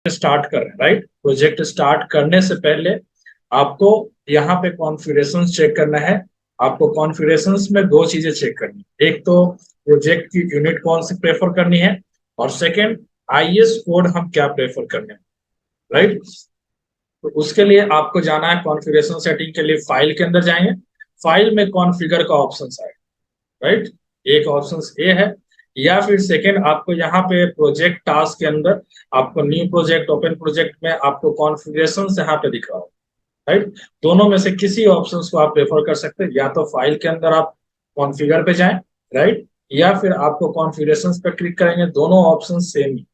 Start कर रहे हैं, राइट। प्रोजेक्ट स्टार्ट करने से पहले आपको यहाँ पे कॉन्फ़िगरेशंस चेक करना है। आपको कॉन्फ़िगरेशंस में दो चीजें चेक करनी है, एक तो प्रोजेक्ट की यूनिट कौन सी प्रेफर करनी है, और सेकंड आईएस कोड हम क्या प्रेफर करने हैं, राइट। तो उसके लिए आपको जाना है कॉन्फ़िगरेशन सेटिंग के लिए, फाइल के अंदर जाएंगे, फाइल में कॉन्फ़िगर का ऑप्शन आएगा, राइट। एक ऑप्शन ए है, या फिर सेकंड आपको यहाँ पे प्रोजेक्ट टास्क के अंदर आपको न्यू प्रोजेक्ट ओपन प्रोजेक्ट में आपको कॉन्फ़िगरेशन यहाँ पे दिख रहा हो, राइट। दोनों में से किसी ऑप्शंस को आप प्रेफर कर सकते हैं, या तो फाइल के अंदर आप कॉन्फ़िगर पे जाएं, राइट, या फिर आपको कॉन्फ़िगरेशंस पे क्लिक करेंगे, दोनों ऑप्शन सेम ही।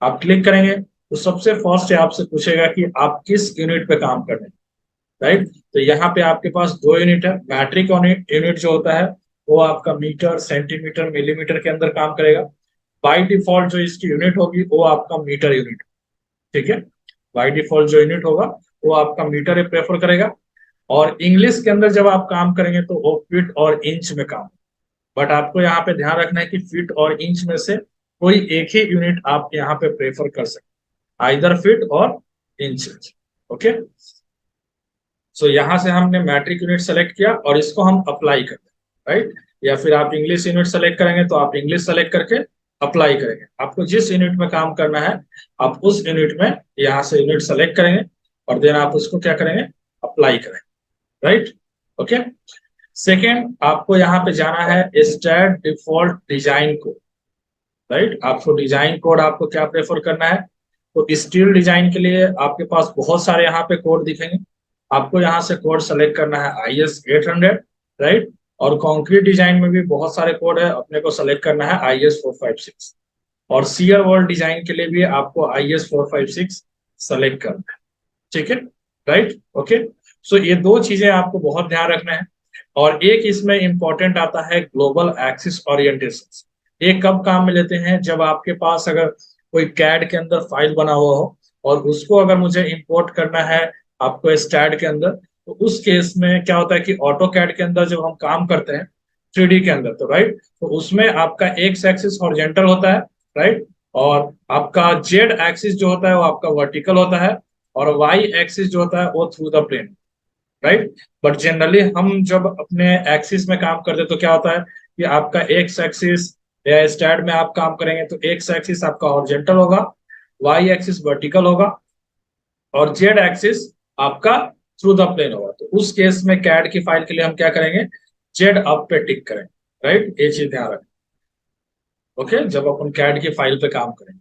आप क्लिक करेंगे तो सबसे फर्स्ट आपसे पूछेगा कि आप किस यूनिट पे काम कर रहे हैं, राइट। तो यहाँ पे आपके पास दो यूनिट है। मैट्रिक यूनिट जो होता है वो आपका मीटर सेंटीमीटर मिलीमीटर के अंदर काम करेगा। बाय डिफॉल्ट जो इसकी यूनिट होगी वो आपका मीटर यूनिट, ठीक है। बाय डिफॉल्ट जो यूनिट होगा वो आपका मीटर प्रेफर करेगा। और इंग्लिश के अंदर जब आप काम करेंगे तो वो फीट और इंच में काम। बट आपको यहाँ पे ध्यान रखना है कि फीट और इंच में से कोई एक ही यूनिट आप यहाँ पे प्रेफर कर सकते हैं, आइदर फीट और इंच, ओके। सो यहाँ से हमने मैट्रिक यूनिट सेलेक्ट किया और इसको हम अप्लाई करते हैं, राइट। या फिर आप इंग्लिश यूनिट सेलेक्ट करेंगे तो आप इंग्लिश सेलेक्ट करके अप्लाई करेंगे। आपको जिस यूनिट में काम करना है आप उस यूनिट में यहाँ से यूनिट सेलेक्ट करेंगे और देन आप उसको क्या करेंगे, अप्लाई करेंगे, राइट, ओके। सेकेंड आपको यहाँ पे जाना है STAAD default design code, right. आपको डिजाइन कोड आपको क्या प्रेफर करना है, तो स्टील डिजाइन के लिए आपके पास बहुत सारे यहाँ पे कोड दिखेंगे। आपको यहाँ से कोड सेलेक्ट करना है IS 800, राइट। और कंक्रीट डिजाइन में भी बहुत सारे कोड है, अपने को सेलेक्ट करना है IS 456। और सीयर वॉल डिजाइन के लिए भी आपको IS 456 सेलेक्ट करना है, ठीक है, राइट, ओके। सो ये दो चीजें आपको बहुत ध्यान रखना है। और एक इसमें इंपॉर्टेंट आता है ग्लोबल एक्सिस ओरिएंटेशन। ये कब काम में लेते हैं, जब आपके पास अगर कोई कैड के अंदर फाइल बना हुआ हो और उसको अगर मुझे इंपोर्ट करना है आपको स्टैड के अंदर, तो उस केस में क्या होता है कि ऑटो कैड के अंदर जब हम काम करते हैं 3D के अंदर, तो राइट, तो उसमें आपका एक्स एक्सिस हॉरिजॉन्टल होता है, राइट। और आपका जेड एक्सिस जो होता है वो आपका वर्टिकल होता है, और वाई एक्सिस जो होता है वो through the plane, right. But generally हम जब अपने एक्सिस में काम करते हैं तो क्या होता है कि आपका एक्स एक्सिस या स्टैट में आप काम करेंगे तो एक्स एक्सिस आपका हॉरिजॉन्टल होगा, वाई एक्सिस वर्टिकल होगा, और जेड एक्सिस आपका थ्रू द प्लेन होगा। तो उस केस में कैड की फाइल के लिए हम क्या करेंगे, जेड अप पे टिक करेंगे, राइट। ये चीज ध्यान रखें, ओके, जब अपन कैड की फाइल पे काम करेंगे।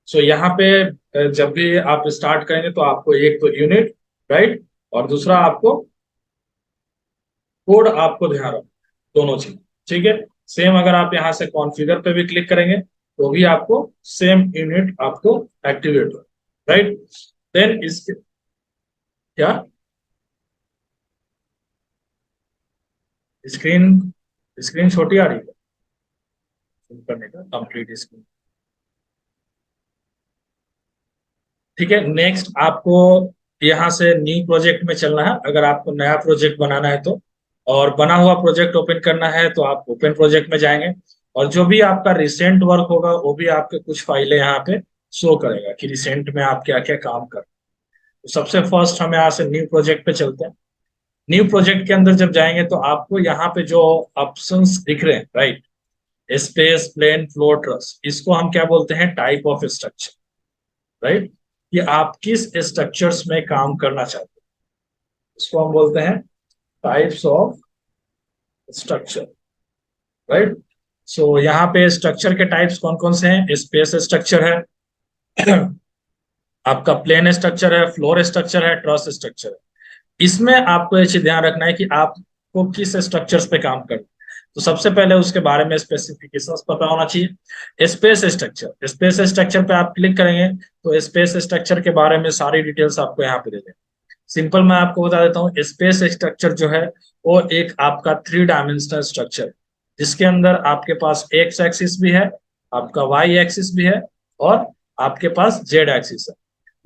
सो यहाँ पे जब भी आप स्टार्ट करेंगे तो आपको एक तो यूनिट, राइट, और दूसरा आपको कोड आपको ध्यान रखना, दोनों चीज, ठीक है। सेम अगर आप यहाँ से कॉन्फ़िगर पे भी क्लिक करेंगे तो भी आपको सेम यूनिट आपको एक्टिवेट हो, राइट। देन इसके क्या स्क्रीन स्क्रीन छोटी आ रही है करने का कंप्लीट स्क्रीन, ठीक है। नेक्स्ट आपको यहाँ से न्यू प्रोजेक्ट में चलना है, अगर आपको नया प्रोजेक्ट बनाना है तो। और बना हुआ प्रोजेक्ट ओपन करना है तो आप ओपन प्रोजेक्ट में जाएंगे, और जो भी आपका रिसेंट वर्क होगा वो भी आपके कुछ फाइलें यहाँ पे शो करेगा कि रिसेंट में आप क्या क्या काम कर। तो सबसे फर्स्ट हम यहाँ से न्यू प्रोजेक्ट पे चलते हैं। न्यू प्रोजेक्ट के अंदर जब जाएंगे तो आपको यहाँ पे जो ऑप्शंस दिख रहे हैं, right, space plane floor truss, इसको हम क्या बोलते हैं, टाइप ऑफ स्ट्रक्चर, राइट। कि आप किस स्ट्रक्चर्स में काम करना चाहते हैं, इसको हम बोलते हैं टाइप्स ऑफ स्ट्रक्चर, राइट। सो यहाँ पे स्ट्रक्चर के टाइप्स कौन कौन से हैं, स्पेस स्ट्रक्चर है आपका प्लेन स्ट्रक्चर है, फ्लोर स्ट्रक्चर है, ट्रस स्ट्रक्चर है। इसमें आपको ये चीज ध्यान रखना है कि आपको किस स्ट्रक्चर्स पे काम करना है। तो सबसे पहले उसके बारे में स्पेसिफिकेशंस पता होना चाहिए। स्पेस स्ट्रक्चर पे आप क्लिक करेंगे तो स्पेस स्ट्रक्चर के बारे में सारी डिटेल्स आपको यहाँ पे दे दें। सिंपल मैं आपको बता देता हूँ, स्पेस स्ट्रक्चर जो है वो एक आपका 3 डायमेंशनल स्ट्रक्चर, जिसके अंदर आपके पास एक्स एक्सिस भी है, आपका वाई एक्सिस भी है, और आपके पास जेड एक्सिस है।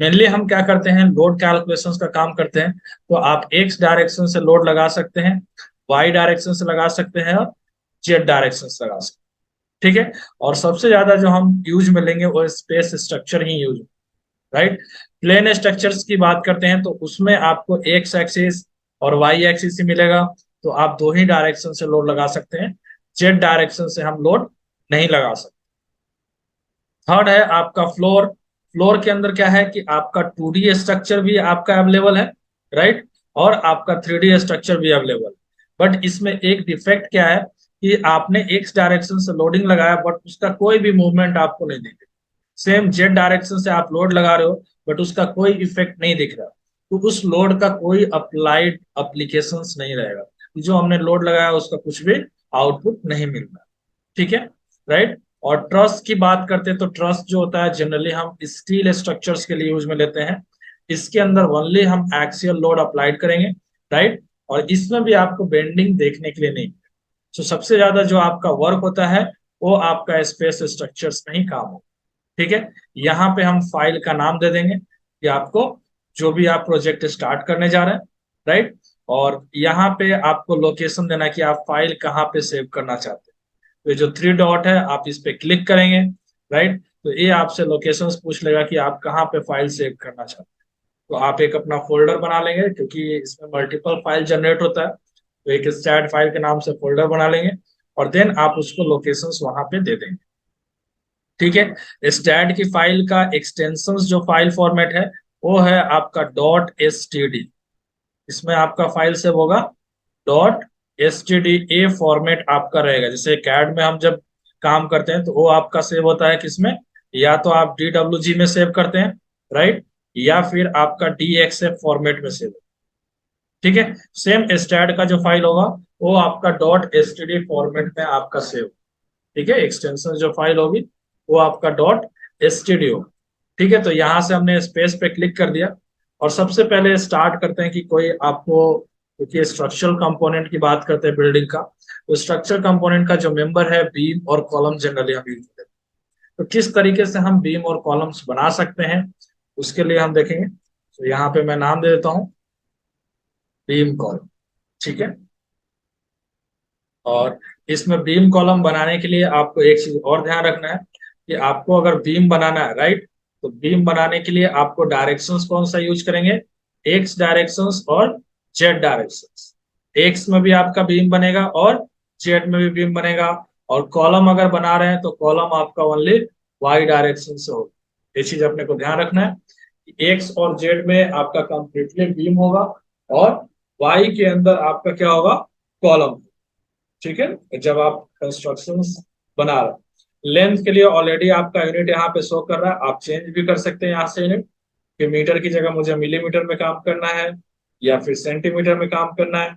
मेनली हम क्या करते हैं, लोड कैलकुलेशंस का काम करते हैं। तो आप एक्स डायरेक्शन से लोड लगा सकते हैं, वाई डायरेक्शन से लगा सकते हैं, और जेड डायरेक्शन से लगा सकते हैं, ठीक है। और सबसे ज्यादा जो हम यूज में लेंगे वो स्पेस स्ट्रक्चर ही यूज, राइट। प्लेन स्ट्रक्चर्स की बात करते हैं तो उसमें आपको एक्स एक्सिस और वाई एक्सिस ही मिलेगा, तो आप दो ही डायरेक्शन से लोड लगा सकते हैं, जेड डायरेक्शन से हम लोड नहीं लगा सकते। थर्ड है आपका फ्लोर। फ्लोर के अंदर क्या है कि आपका 2D स्ट्रक्चर भी आपका अवेलेबल है, राइट, और आपका 3D स्ट्रक्चर भी अवेलेबल है। बट इसमें एक डिफेक्ट क्या है कि आपने एक्स डायरेक्शन से लोडिंग लगाया बट उसका कोई भी मूवमेंट आपको नहीं दिख रहा। सेम जेड डायरेक्शन से आप लोड लगा रहे हो बट उसका कोई इफेक्ट नहीं दिख रहा, तो उस लोड का कोई अप्लाइड अप्लीकेशंस नहीं रहेगा, जो हमने लोड लगाया उसका कुछ भी आउटपुट नहीं मिल रहा। ठीक है, राइट। और ट्रस की बात करते हैं तो ट्रस जो होता है जनरली हम स्टील स्ट्रक्चर्स के लिए यूज में लेते हैं। इसके अंदर ओनली हम एक्सियल लोड अप्लाइड करेंगे, राइट, और इसमें भी आपको बेंडिंग देखने के लिए नहीं। तो सबसे ज्यादा जो आपका वर्क होता है वो आपका स्पेस स्ट्रक्चर्स में ही काम हो। ठीक है, यहाँ पे हम फाइल का नाम दे देंगे कि आपको जो भी आप प्रोजेक्ट स्टार्ट करने जा रहे हैं, राइट, और यहाँ पे आपको लोकेशन देना है कि आप फाइल कहाँ पे सेव करना चाहते हैं। तो ये जो थ्री डॉट है आप इस पे क्लिक करेंगे, राइट, तो ये आपसे लोकेशंस पूछ लेगा कि आप कहाँ पे फाइल सेव करना चाहते हैं। तो आप एक अपना फोल्डर बना लेंगे क्योंकि इसमें मल्टीपल फाइल जनरेट होता है, तो एक स्टैट फाइल के नाम से फोल्डर बना लेंगे और देन आप उसको लोकेशंस वहां पे दे देंगे। ठीक है, स्टैट की फाइल का एक्सटेंशन जो फाइल फॉर्मेट है वो है आपका डॉट एस टी डी। इसमें आपका फाइल सेव होगा डॉट एस टी डी। ए फॉर्मेट आपका रहेगा, जैसे कैड में हम जब काम करते हैं तो वो आपका सेव होता है किसमें, या तो आप DWG में सेव करते हैं, राइट, या फिर आपका DXF फॉर्मेट में सेव। ठीक है, सेम स्टैट का जो फाइल होगा वो आपका dot S T D format में आपका सेव। ठीक है, एक्सटेंशन जो फाइल होगी वो आपका डॉट एसटीडी होगा। ठीक है, तो यहाँ से हमने स्पेस पे क्लिक कर दिया और सबसे पहले स्टार्ट करते हैं कि कोई आपको, क्योंकि स्ट्रक्चरल कंपोनेंट की बात करते हैं बिल्डिंग का, तो स्ट्रक्चर कंपोनेंट का जो मेंबर है बीम और कॉलम जनरली हम यूज करते हैं। तो किस तरीके से हम बीम और कॉलम्स बना सकते हैं उसके लिए हम देखेंगे। तो यहाँ पे मैं नाम दे देता हूँ बीम कॉलम। ठीक है, और इसमें बीम कॉलम बनाने के लिए आपको एक चीज और ध्यान रखना है कि आपको अगर बीम बनाना है, राइट, तो बीम बनाने के लिए आपको डायरेक्शंस कौन सा यूज करेंगे, एक्स डायरेक्शंस और जेड डायरेक्शंस। एक्स में भी आपका बीम बनेगा और जेड में भी बीम बनेगा, और कॉलम अगर बना रहे हैं तो कॉलम आपका ओनली वाई डायरेक्शन से होगा। ये चीज अपने को ध्यान रखना है कि एक्स और जेड में आपका कंप्लीटली बीम होगा और वाई के अंदर आपका क्या होगा, कॉलम। ठीक है, जब आप कंस्ट्रक्शंस बना रहे हैं। लेंथ के लिए ऑलरेडी आपका यूनिट यहाँ पे शो कर रहा है, आप चेंज भी कर सकते हैं यहाँ से यूनिट, कि मीटर की जगह मुझे मिलीमीटर में काम करना है या फिर सेंटीमीटर में काम करना है।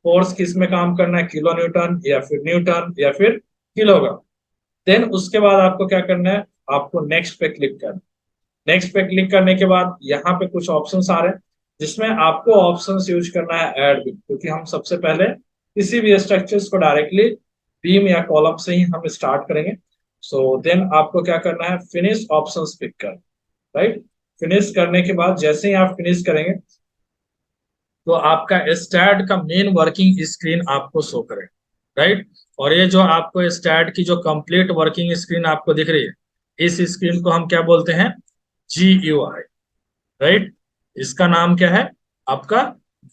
फोर्स किस में काम करना है, किलो न्यूटन या फिर न्यूटन या फिर किलोग्राम। देन उसके बाद आपको क्या करना है, आपको नेक्स्ट पे क्लिक करना है। नेक्स्ट पे क्लिक करने के बाद यहाँ पे कुछ ऑप्शंस आ रहे हैं जिसमें आपको ऑप्शंस यूज करना है ऐड बीम, क्योंकि हम सबसे पहले किसी भी स्ट्रक्चर्स को डायरेक्टली बीम या कॉलम से ही हम स्टार्ट करेंगे। सो देन आपको क्या करना है, फिनिश ऑप्शंस पिक कर, राइट। फिनिश करने के बाद जैसे ही आप फिनिश करेंगे तो आपका स्टैट का मेन वर्किंग स्क्रीन आपको शो करेगा, राइट। और ये जो आपको स्टैट की जो कंप्लीट वर्किंग स्क्रीन आपको दिख रही है, इस स्क्रीन को हम क्या बोलते हैं, GUI, राइट। इसका नाम क्या है आपका,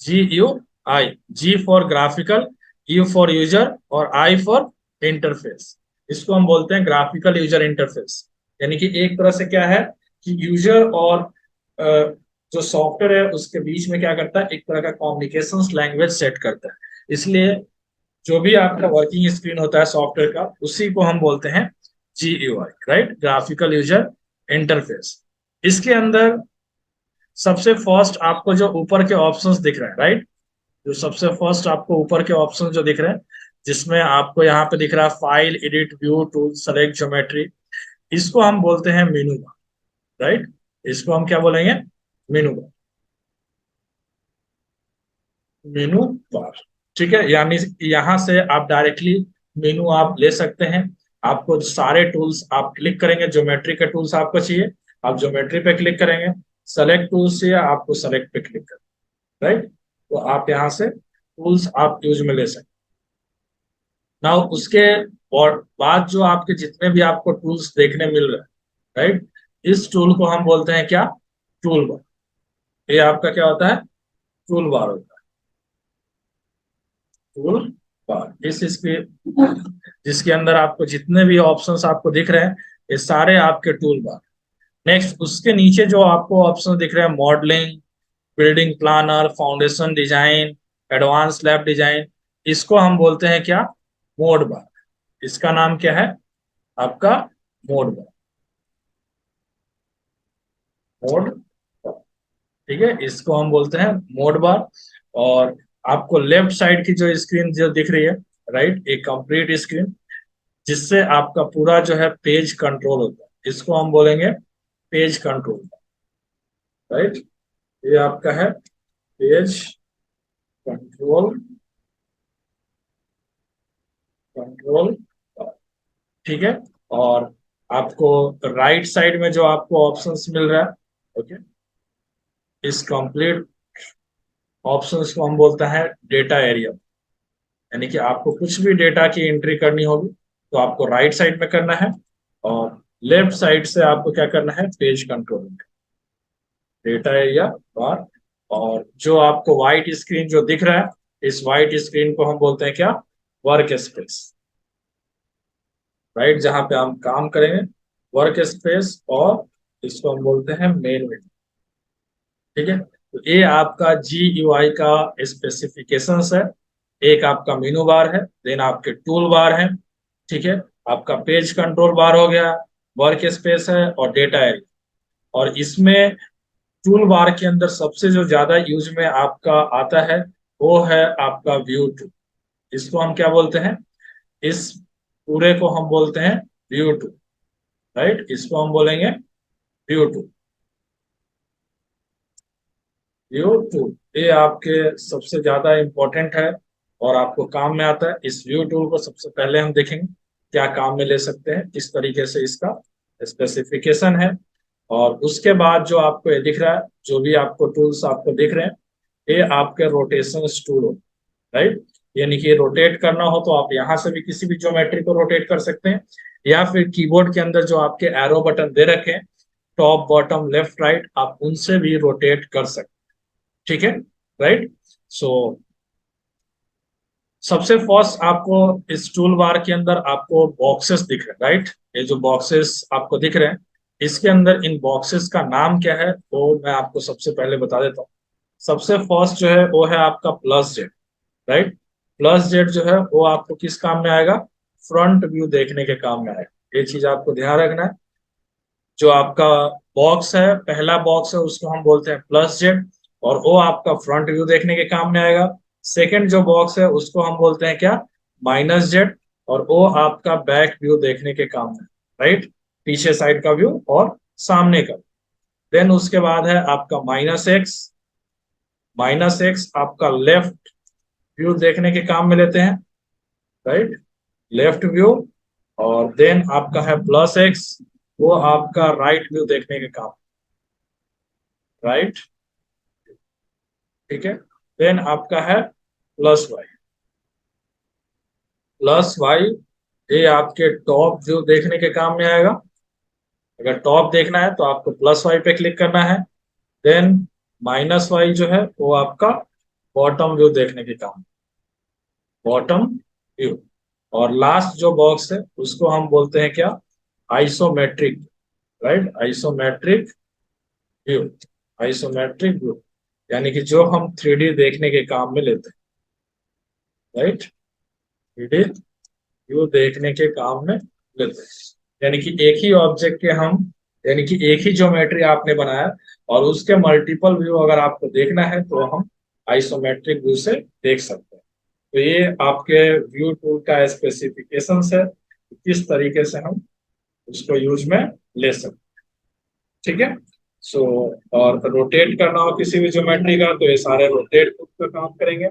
GUI। G for graphical, U for user और I फॉर इंटरफेस। इसको हम बोलते हैं ग्राफिकल यूजर इंटरफेस। यानी कि एक तरह से क्या है कि यूजर और जो सॉफ्टवेयर है उसके बीच में क्या करता है, एक तरह का कम्युनिकेशन लैंग्वेज सेट करता है। इसलिए जो भी आपका वर्किंग स्क्रीन होता है सॉफ्टवेयर का उसी को हम बोलते हैं GUI, right, graphical user interface. इसके अंदर सबसे फर्स्ट आपको जो ऊपर के ऑप्शंस दिख रहे हैं, राइट, जो सबसे फर्स्ट आपको ऊपर के ऑप्शंस जो दिख रहे हैं जिसमें आपको यहाँ पे दिख रहा है file, edit, view, tool, select, geometry, इसको हम बोलते हैं मेनू बार, राइट। इसको हम क्या बोलेंगे, मेनू बार, मेनू बार। ठीक है, यानी यहाँ से आप डायरेक्टली मेनू आप ले सकते हैं। आपको सारे टूल्स आप क्लिक करेंगे, ज्योमेट्री के टूल्स आपको चाहिए आप ज्योमेट्री पे क्लिक करेंगे, सेलेक्ट टूल्स चाहिए आपको सेलेक्ट पे क्लिक करेंगे, राइट। तो आप यहाँ से टूल्स आप यूज में ले सकते हैं। नाउ उसके और बाद जो आपके जितने भी आपको टूल्स देखने मिल रहे हैं, राइट, इस टूल को हम बोलते हैं क्या, टूल बार, ये आपका क्या होता है, टूल बार होता है, टूल बार। इस इसके जिसके अंदर आपको जितने भी ऑप्शंस आपको दिख रहे हैं, ये सारे आपके टूल बार। नेक्स्ट उसके नीचे जो आपको ऑप्शन दिख रहे हैं, modelling, building planner, foundation design, advance lab design, इसको हम बोलते हैं क्या, मोड बार। इसका नाम क्या है आपका, मोड बार, मोड बार। ठीक है, इसको हम बोलते हैं मोड बार। और आपको लेफ्ट साइड की जो स्क्रीन जो दिख रही है, राइट, एक कंप्लीट स्क्रीन जिससे आपका पूरा जो है पेज कंट्रोल होता है, इसको हम बोलेंगे पेज कंट्रोल, राइट। ये आपका है पेज कंट्रोल, कंट्रोल, ठीक है। और आपको राइट साइड में जो आपको ऑप्शंस मिल रहा है, ओके, इस कंप्लीट ऑप्शंस को हम बोलते हैं डेटा एरिया। यानी कि आपको कुछ भी डेटा की एंट्री करनी होगी तो आपको राइट साइड में करना है, और लेफ्ट साइड से आपको क्या करना है, पेज कंट्रोल, डेटा एरिया बार। और जो आपको व्हाइट स्क्रीन जो दिख रहा है, इस व्हाइट स्क्रीन को हम बोलते हैं क्या, वर्क स्पेस, राइट, जहां पे हम काम करेंगे, वर्क स्पेस। और इसको हम बोलते हैं मेन विंडो। ठीक है, तो ये आपका GUI का स्पेसिफिकेशंस है। एक आपका मेनू बार है, देन आपके टूल बार है, ठीक है, आपका पेज कंट्रोल बार हो गया, वर्क स्पेस है और डेटा एरिया। और इसमें टूल बार के अंदर सबसे जो ज्यादा यूज में आपका आता है वो है आपका व्यू टूल। इसको हम क्या बोलते हैं, इस पूरे को हम बोलते हैं व्यू टूल, राइट, इसको हम बोलेंगे व्यू टूल, व्यू टूल। ये आपके सबसे ज्यादा इंपॉर्टेंट है और आपको काम में आता है। इस व्यू टूल को सबसे पहले हम देखेंगे क्या काम में ले सकते हैं, किस तरीके से इसका स्पेसिफिकेशन है। और उसके बाद जो आपको ये दिख रहा है, जो भी आपको टूल्स आपको दिख रहे हैं, ये आपके रोटेशन टूल हो, राइट। यानी कि रोटेट करना हो तो आप यहाँ से भी किसी भी ज्योमेट्री को रोटेट कर सकते हैं, या फिर कीबोर्ड के अंदर जो आपके एरो बटन दे रखे हैं, टॉप बॉटम लेफ्ट राइट, आप उनसे भी रोटेट कर सकते हैं। ठीक है, राइट। सो सबसे फर्स्ट आपको इस टूल बार के अंदर आपको बॉक्सेस दिख रहे हैं, राइट। ये जो बॉक्सेस आपको दिख रहे हैं, इसके अंदर इन बॉक्सेस का नाम क्या है वो मैं आपको सबसे पहले बता देता हूँ। सबसे फर्स्ट जो है वो है आपका plus Z, right. Plus Z जो है वो आपको किस काम में आएगा, फ्रंट व्यू देखने के काम में आएगा। ये चीज आपको ध्यान रखना है। जो आपका बॉक्स है, पहला बॉक्स है, उसको हम बोलते हैं प्लस जेड, और वो आपका फ्रंट व्यू देखने के काम में आएगा। सेकंड जो बॉक्स है उसको हम बोलते हैं क्या, माइनस जेड, और वो आपका बैक व्यू देखने के काम में, राइट, पीछे साइड का व्यू और सामने का। देन उसके बाद है आपका माइनस एक्स, माइनस एक्स आपका लेफ्ट व्यू देखने के काम में लेते हैं, राइट, लेफ्ट व्यू। और देन आपका है प्लस एक्स, वो आपका राइट व्यू देखने के काम, राइट, ठीक है। देन आपका है प्लस वाई, प्लस वाई, ये आपके टॉप व्यू देखने के काम में आएगा। अगर टॉप देखना है तो आपको प्लस वाई पे क्लिक करना है। देन माइनस वाई जो है वो आपका बॉटम व्यू देखने के काम, बॉटम व्यू। और लास्ट जो बॉक्स है उसको हम बोलते हैं क्या, isometric, right, isometric view, isometric view, यानी कि जो हम 3D देखने के काम में लेते हैं, राइट, 3D व्यू देखने के काम में लेते हैं। यानी कि एक ही ऑब्जेक्ट के हम, यानी कि एक ही ज्योमेट्री आपने बनाया और उसके मल्टीपल व्यू अगर आपको देखना है तो हम आइसोमेट्रिक व्यू से देख सकते हैं। तो ये आपके व्यू टूल का स्पेसिफिकेशन है, किस तरीके से हम उसको यूज में ले सकते हैं। ठीक है। सो और रोटेट करना हो किसी भी ज्योमेट्री का तो ये सारे रोटेट का काम करेंगे।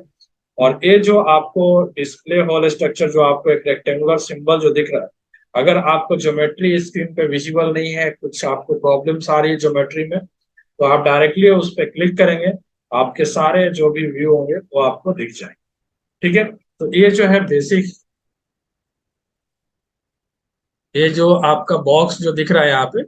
और ये जो आपको डिस्प्ले हॉल स्ट्रक्चर, जो आपको एक रेक्टेंगुलर सिंबल जो दिख रहा है, अगर आपको ज्योमेट्री स्क्रीन पे विजिबल नहीं है, कुछ आपको प्रॉब्लम्स आ रही है ज्योमेट्री में, तो आप डायरेक्टली उस पर क्लिक करेंगे, आपके सारे जो भी व्यू होंगे वो आपको दिख जाएंगे। ठीक है, तो ये जो है बेसिक, ये जो आपका बॉक्स जो दिख रहा है यहाँ पे,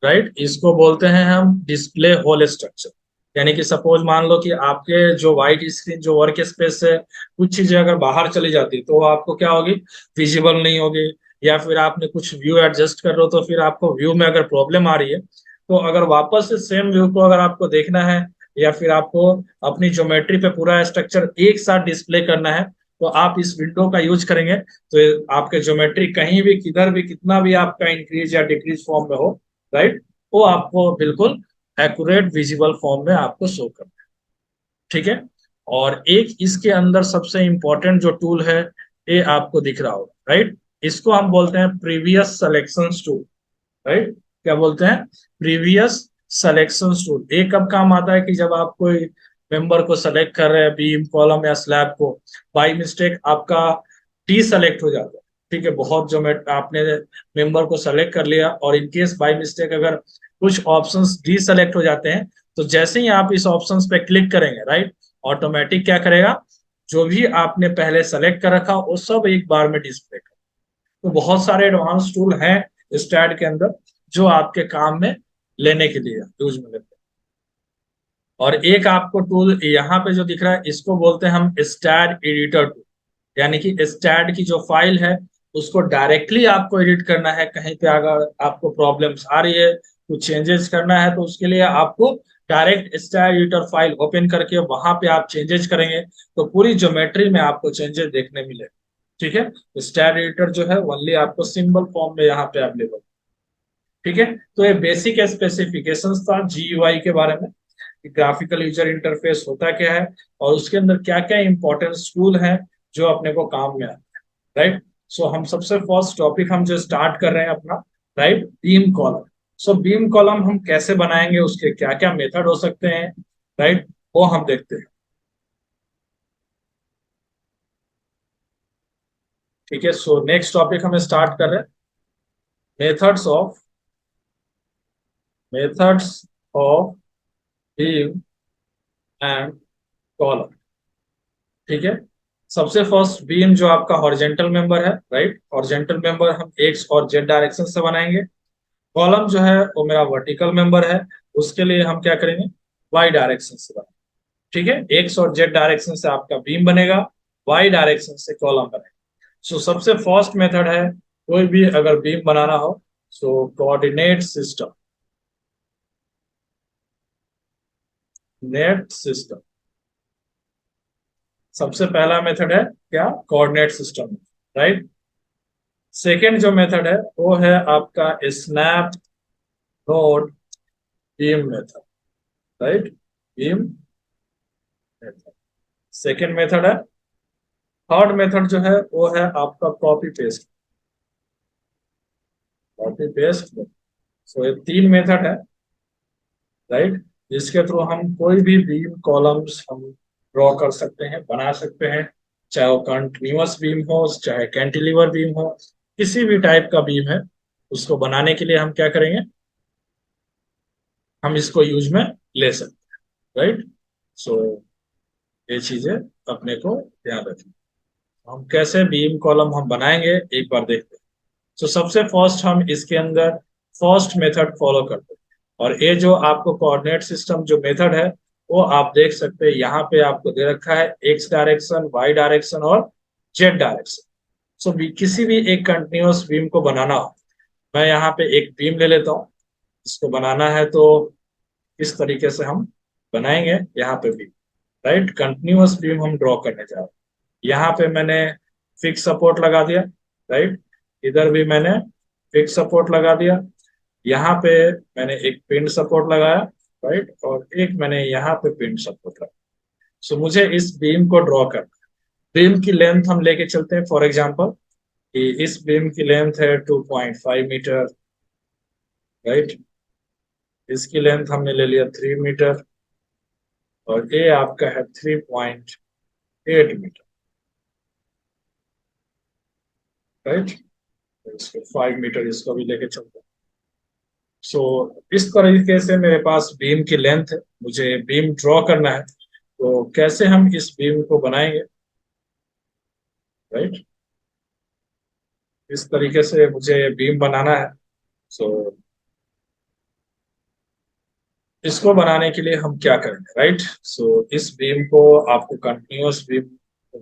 राइट। इसको बोलते हैं हम डिस्प्ले होल स्ट्रक्चर। यानी कि सपोज मान लो कि आपके जो व्हाइट स्क्रीन जो वर्क स्पेस से कुछ चीजें अगर बाहर चली जाती तो वो आपको क्या होगी, विजिबल नहीं होगी। या फिर आपने कुछ व्यू एडजस्ट कर लो तो फिर आपको व्यू में अगर प्रॉब्लम आ रही है, तो अगर वापस से सेम व्यू को अगर आपको देखना है या फिर आपको अपनी ज्योमेट्री पे पूरा स्ट्रक्चर एक साथ डिस्प्ले करना है, तो आप इस विंडो का यूज करेंगे। तो आपके ज्योमेट्री कहीं भी किधर भी कितना भी आपका इंक्रीज या डिक्रीज फॉर्म में हो, राइट, वो आपको बिल्कुल एक्यूरेट विजिबल फॉर्म में आपको शो करना है। ठीक है। और एक इसके अंदर सबसे इंपॉर्टेंट जो टूल है, ये आपको दिख रहा होगा, राइट। इसको हम बोलते हैं प्रीवियस सिलेक्शन टूल, राइट। क्या बोलते हैं? Previous selection tool. ये कब काम आता है कि जब आप कोई मेंबर को सेलेक्ट कर रहे हैं, बीम कॉलम या स्लैब को, बाय मिस्टेक आपका डी सेलेक्ट हो जाता है। ठीक है, बहुत जो आपने मेंबर को सेलेक्ट कर लिया और इन केस बाय मिस्टेक अगर कुछ ऑप्शंस डी सेलेक्ट हो जाते हैं, तो जैसे ही आप इस ऑप्शंस पे क्लिक करेंगे, राइट, ऑटोमेटिक क्या करेगा, जो भी आपने पहले सेलेक्ट कर रखा वो सब एक बार में डिस्प्ले कर। तो बहुत सारे एडवांस टूल हैं स्टैड के अंदर जो आपके काम में लेने के लिए यूज में लेते हैं। और एक आपको टूल यहाँ पे जो दिख रहा है, इसको बोलते हैं हम स्टैड एडिटर टूल। यानी कि स्टैड की जो फाइल है उसको डायरेक्टली आपको एडिट करना है। कहीं पे अगर आपको प्रॉब्लम्स आ रही है, कुछ चेंजेस करना है, तो उसके लिए आपको direct STAAD editor file open करके वहां पे आप चेंजेस करेंगे तो पूरी ज्योमेट्री में आपको चेंजेस देखने मिले। ठीक है। स्टैड एडिटर जो है ओनली आपको सिंबल फॉर्म में यहाँ पे अवेलेबल। ठीक है। तो ये बेसिक स्पेसिफिकेशंस था जीयूआई के बारे में, ग्राफिकल यूजर इंटरफेस होता क्या है और उसके अंदर क्या क्या इंपॉर्टेंट टूल हैं जो अपने को काम में आते हैं, राइट। सो हम सबसे फर्स्ट टॉपिक हम जो स्टार्ट कर रहे हैं अपना, राइट, बीम कॉलम। सो बीम कॉलम हम कैसे बनाएंगे, उसके क्या क्या मेथड हो सकते हैं, राइट, वो हम देखते हैं। ठीक है। सो नेक्स्ट टॉपिक हम स्टार्ट कर रहे हैं, methods of methods of beam and column. ठीक है। सबसे फर्स्ट बीम जो आपका हॉरिजेंटल मेंबर है, राइट, हॉरिजेंटल मेंबर हम एक्स और जेड डायरेक्शन से बनाएंगे। कॉलम जो है वो मेरा वर्टिकल मेंबर है, उसके लिए हम क्या करेंगे, वाई डायरेक्शन से बनाएंगे। ठीक है, एक्स और जेड डायरेक्शन से आपका बीम बनेगा, वाई डायरेक्शन से कॉलम बनेगा। सो सबसे फर्स्ट मेथड है, कोई भी अगर बीम बनाना हो, सो कोऑर्डिनेट सिस्टम, नेट सिस्टम। सबसे पहला मेथड है क्या, कोऑर्डिनेट सिस्टम, राइट। सेकेंड जो मेथड है वो है आपका snap node beam method, right, beam method second method है। थर्ड मेथड जो है वो है आपका कॉपी पेस्ट, कॉपी पेस्ट। सो ये तीन मेथड है, राइट, जिसके थ्रू हम कोई भी बीम कॉलम्स हम ड्रॉ कर सकते हैं, बना सकते हैं। चाहे वो कंटिन्यूअस बीम हो, चाहे कैंटिलीवर बीम हो, किसी भी टाइप का बीम है, उसको बनाने के लिए हम क्या करेंगे, हम इसको यूज में ले सकते हैं, राइट। सो ये चीजें अपने को ध्यान रखनी। हम कैसे बीम कॉलम हम बनाएंगे एक बार देखते हैं। तो सबसे फर्स्ट हम इसके अंदर फर्स्ट मेथड फॉलो करते हैं। और ये जो आपको कोऑर्डिनेट सिस्टम जो मेथड है, वो आप देख सकते हैं यहाँ पे आपको दे रखा है एक्स डायरेक्शन, वाई डायरेक्शन और जेड डायरेक्शन। सो किसी भी एक कंटिन्यूअस बीम को बनाना हो, मैं यहाँ पे एक बीम ले लेता हूँ। इसको बनाना है तो इस तरीके से हम बनाएंगे यहाँ पे भी, राइट, कंटिन्यूअस बीम हम ड्रॉ करने जा रहे हैं। यहाँ पे मैंने फिक्स सपोर्ट लगा दिया, राइट, इधर भी मैंने फिक्स सपोर्ट लगा दिया। यहाँ पे मैंने एक पिन सपोर्ट लगाया, राइट, और एक मैंने यहाँ पे पिन सपोर्ट लगाया। सो मुझे इस बीम को ड्रॉ करना है। बीम की लेंथ हम लेके चलते हैं, फॉर एग्जांपल कि इस बीम की लेंथ है 2.5 मीटर, राइट, इसकी लेंथ हमने ले लिया 3 मीटर और ये आपका है 3.8 मीटर, राइट। इसको 5 मीटर इसको भी लेके चलते हैं। सो इस तरीके से मेरे पास बीम की लेंथ है, मुझे बीम ड्रॉ करना है, तो कैसे हम इस बीम को बनाएंगे, राइट, इस तरीके से मुझे बीम बनाना है। सो इसको बनाने के लिए हम क्या करेंगे, राइट? सो इस बीम को आपको कंटिन्यूअस बीम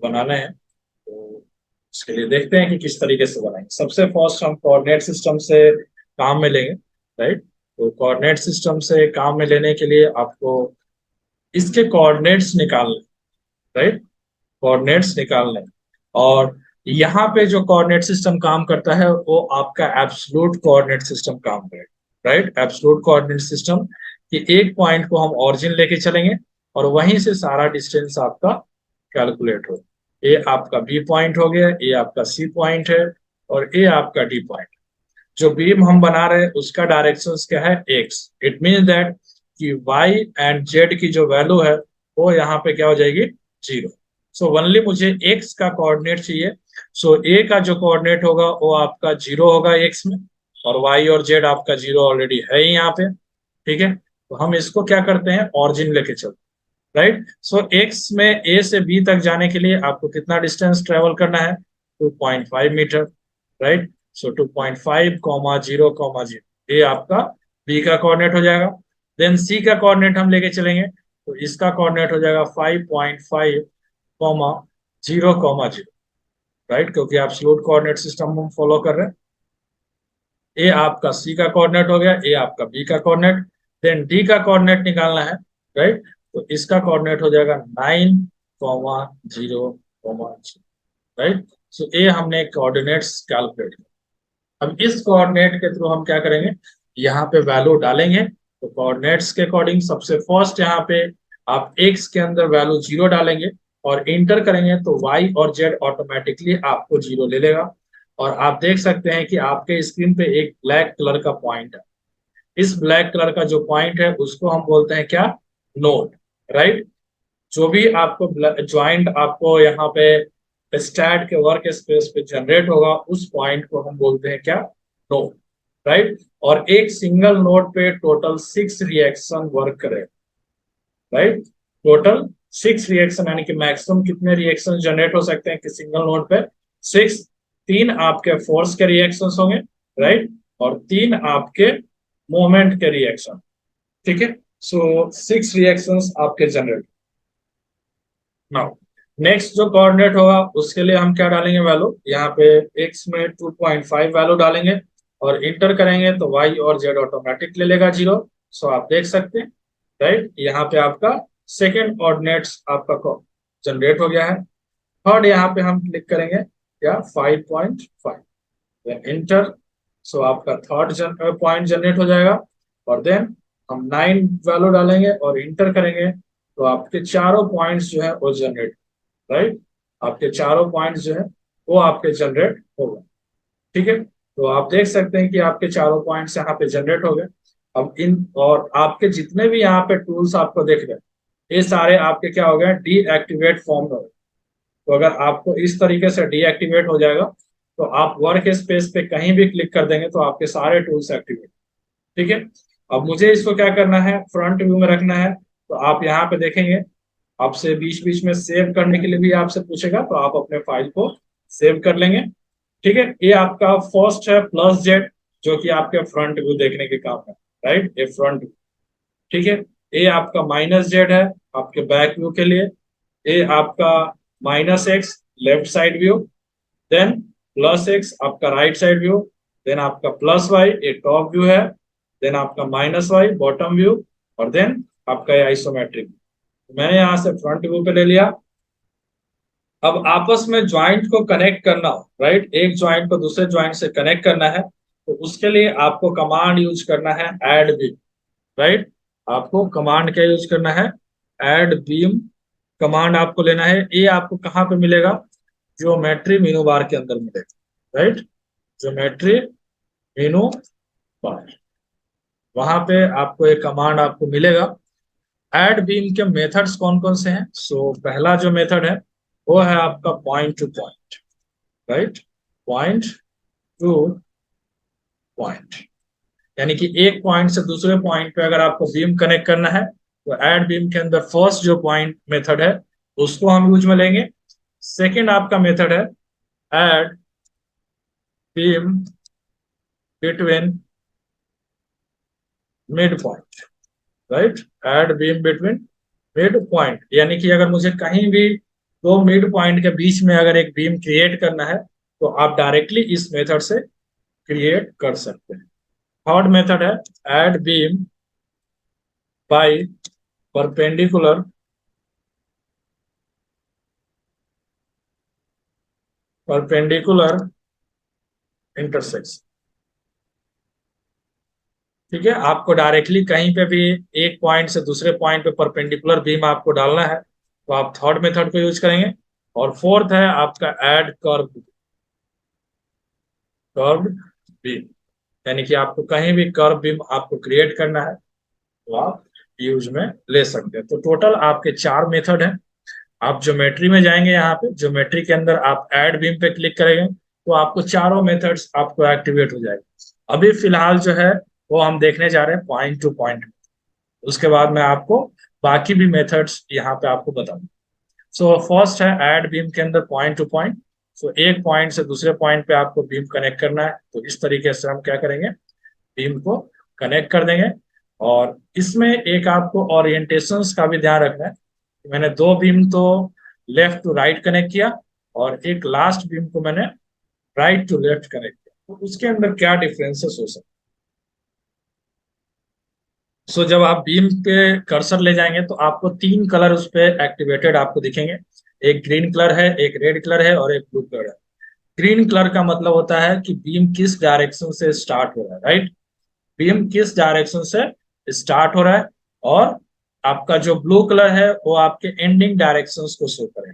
बनाना है, तो इसके लिए देखते हैं कि किस तरीके से बनाएंगे। सबसे फर्स्ट हम कोऑर्डिनेट सिस्टम से काम में लेंगे, राइट? तो कोऑर्डिनेट सिस्टम से काम में लेने के लिए आपको इसके कोऑर्डिनेट्स निकालने, राइट? कोऑर्डिनेट्स निकालने, और यहाँ पे जो कोऑर्डिनेट सिस्टम काम करता है वो आपका एब्सोल्यूट कोऑर्डिनेट सिस्टम काम करेगा, राइट? एब्सोल्यूट कोऑर्डिनेट सिस्टम कि एक पॉइंट को हम ओरिजिन लेके चलेंगे और वहीं से सारा डिस्टेंस आपका कैलकुलेट हो। ये आपका बी पॉइंट हो गया, ये आपका सी पॉइंट है, और ये आपका डी पॉइंट। जो बीम हम बना रहे हैं उसका डायरेक्शन क्या है, एक्स। इट मीन दैट कि वाई एंड जेड की जो वैल्यू है वो यहाँ पे क्या हो जाएगी, जीरो। सो ओनली मुझे एक्स का कोऑर्डिनेट चाहिए। सो ए का जो कोऑर्डिनेट होगा वो आपका जीरो होगा एक्स में, और वाई और जेड आपका जीरो ऑलरेडी है ही यहाँ पे, ठीक है? तो हम इसको क्या करते हैं, ऑरिजिन लेके चलते हैं, राइट? सो एक्स में ए से बी तक जाने के लिए आपको कितना डिस्टेंस ट्रेवल करना है, 2.5 मीटर, राइट? सो 2.5 कॉमा जीरो कॉमा जीरो, ये आपका बी का कोऑर्डिनेट हो जाएगा। देन सी का कोऑर्डिनेट हम लेके चलेंगे, तो इसका कोऑर्डिनेट हो जाएगा 5.5 comma zero comma zero, right? क्योंकि आप एब्सोल्यूट कोऑर्डिनेट सिस्टम हम फॉलो कर रहे हैं। ए आपका सी का कोऑर्डिनेट हो गया, ए आपका बी का कोऑर्डिनेट। देन डी का कोऑर्डिनेट निकालना है, राइट? तो इसका कोऑर्डिनेट हो जाएगा 9,0,, राइट? सो ए हमने कोऑर्डिनेट्स कैलकुलेट किया। अब इस कोऑर्डिनेट के थ्रू हम क्या करेंगे, यहाँ पे वैल्यू डालेंगे। तो कोऑर्डिनेट्स के अकॉर्डिंग सबसे फर्स्ट यहाँ पे आप एक्स के अंदर वैल्यू जीरो डालेंगे और इंटर करेंगे, तो वाई और जेड ऑटोमेटिकली आपको जीरो ले लेगा। और आप देख सकते हैं कि आपके स्क्रीन पे एक ब्लैक कलर का पॉइंट है। इस ब्लैक कलर का जो पॉइंट है उसको हम बोलते हैं क्या, नोड, राइट? जो भी आपको ज्वाइंट आपको यहाँ पे स्टैट के वर्क स्पेस पे जनरेट होगा उस पॉइंट को हम बोलते हैं क्या, नोड, राइट? और एक सिंगल नोड पे टोटल 6 रिएक्शन वर्क करे, राइट? टोटल 6 रिएक्शन, यानी कि मैक्सिमम कितने रिएक्शन जनरेट हो सकते हैं कि सिंगल नोड पे, 6। 3 आपके फोर्स के रिएक्शन होंगे, राइट? और 3 आपके मोमेंट के रिएक्शन, ठीक है? सो 6 रिएक्शंस आपके जनरेट। नाउ नेक्स्ट जो कोऑर्डिनेट होगा उसके लिए हम क्या डालेंगे, वैल्यू यहाँ पे एक्स में 2.5 वैल्यू डालेंगे और इंटर करेंगे, तो वाई और जेड ऑटोमेटिक ले लेगा जीरो। सो आप देख सकते हैं, राइट? यहाँ पे आपका सेकेंड कोऑर्डिनेट्स आपका जनरेट हो गया है। थर्ड यहाँ पे हम क्लिक करेंगे क्या, 5.5, इंटर। सो आपका थर्ड पॉइंट जनरेट हो जाएगा। और देन हम 9 वैल्यू डालेंगे और इंटर करेंगे, तो आपके चारों पॉइंट्स जो है वो जनरेट, राइट? आपके चारों पॉइंट्स जो है वो आपके जनरेट हो गए, ठीक है? तो आप देख सकते हैं कि आपके चारों पॉइंट्स यहाँ पे जनरेट हो गए। अब इन और आपके जितने भी यहाँ पे टूल्स आपको देख रहे हैं ये सारे आपके क्या हो गए, डीएक्टिवेट फॉर्म हो गए। तो अगर आपको इस तरीके से डीएक्टिवेट हो जाएगा तो आप वर्क स्पेस पे कहीं भी क्लिक कर देंगे तो आपके सारे टूल्स एक्टिवेट, ठीक है? अब मुझे इसको क्या करना है, फ्रंट व्यू में रखना है। तो आप यहाँ पे देखेंगे आपसे बीच बीच में सेव करने के लिए भी आपसे पूछेगा, तो आप अपने फाइल को सेव कर लेंगे, ठीक है? ये आपका फर्स्ट है प्लस जेड, जो कि आपके फ्रंट व्यू देखने के काम है, राइट? ये फ्रंट व्यू, ठीक है? ये आपका माइनस जेड है आपके बैक व्यू के लिए। ये आपका minus X left side view. Then plus X आपका राइट साइड व्यू। देन आपका प्लस वाई ये टॉप व्यू है। देन आपका माइनस वाई बॉटम व्यू। और देन आपका ये आइसोमेट्रिक। मैंने यहाँ से फ्रंट व्यू पे ले लिया। अब आपस में ज्वाइंट को कनेक्ट करना हो, राइट? एक ज्वाइंट को दूसरे ज्वाइंट से कनेक्ट करना है, तो उसके लिए आपको कमांड यूज करना है एड बीम, राइट? आपको कमांड क्या यूज करना है, एड बीम कमांड आपको लेना है। ये आपको कहाँ पे मिलेगा, ज्योमेट्री मेनू बार के अंदर मिलेगा, राइट? ज्योमेट्री मेनू बार, वहां पे आपको एक कमांड आपको मिलेगा। ऐड बीम के मेथड्स कौन कौन से हैं? पहला जो मेथड है वो है आपका point two point, right? Point two point, यानी कि एक पॉइंट से दूसरे पॉइंट पे अगर आपको बीम कनेक्ट करना है तो ऐड बीम के अंदर फर्स्ट जो पॉइंट मेथड है उसको हम यूज में लेंगे। सेकेंड आपका मेथड है add beam between mid point, right, add beam between mid point, यानी कि अगर मुझे कहीं भी दो मिड पॉइंट के बीच में अगर एक बीम क्रिएट करना है तो आप डायरेक्टली इस मेथड से क्रिएट कर सकते हैं। थर्ड मेथड है add beam by perpendicular perpendicular intersection. ठीक है, आपको डायरेक्टली कहीं पे भी एक पॉइंट से दूसरे पॉइंट पे परपेंडिकुलर बीम आपको डालना है तो आप थर्ड मेथड को यूज करेंगे। और फोर्थ है आपका ऐड कर्व बीम, यानी कि आपको कहीं भी कर्व बीम आपको क्रिएट करना है तो आप यूज में ले सकते हैं। तो टोटल आपके चार मेथड हैं। आप ज्योमेट्री में जाएंगे, यहाँ पे ज्योमेट्री के अंदर आप ऐड बीम पे क्लिक करेंगे तो आपको चारों मेथड्स आपको एक्टिवेट हो जाएंगे। अभी फिलहाल जो है वो हम देखने जा रहे हैं पॉइंट टू पॉइंट, उसके बाद मैं आपको बाकी भी मेथड्स यहाँ पे आपको बताऊंगा। सो फर्स्ट है ऐड बीम के अंदर पॉइंट टू पॉइंट। सो एक पॉइंट से दूसरे पॉइंट पे आपको बीम कनेक्ट करना है तो इस तरीके से हम क्या करेंगे, बीम को कनेक्ट कर देंगे। और इसमें एक आपको ओरिएंटेशंस का भी ध्यान रखना है। मैंने दो बीम तो लेफ्ट टू राइट कनेक्ट किया और एक लास्ट बीम को मैंने राइट टू लेफ्ट कनेक्ट किया, तो उसके अंदर क्या डिफरेंसेस हो सकते हैं। सो जब आप बीम पे कर्सर ले जाएंगे तो आपको तीन कलर उस पे एक्टिवेटेड आपको दिखेंगे। एक ग्रीन कलर है, एक रेड कलर है और एक ब्लू कलर है। ग्रीन कलर का मतलब होता है कि बीम किस डायरेक्शन से स्टार्ट हो रहा है, राइट, बीम किस डायरेक्शन से स्टार्ट हो रहा है। और आपका जो ब्लू कलर है वो आपके एंडिंग डायरेक्शंस को शो करेगा।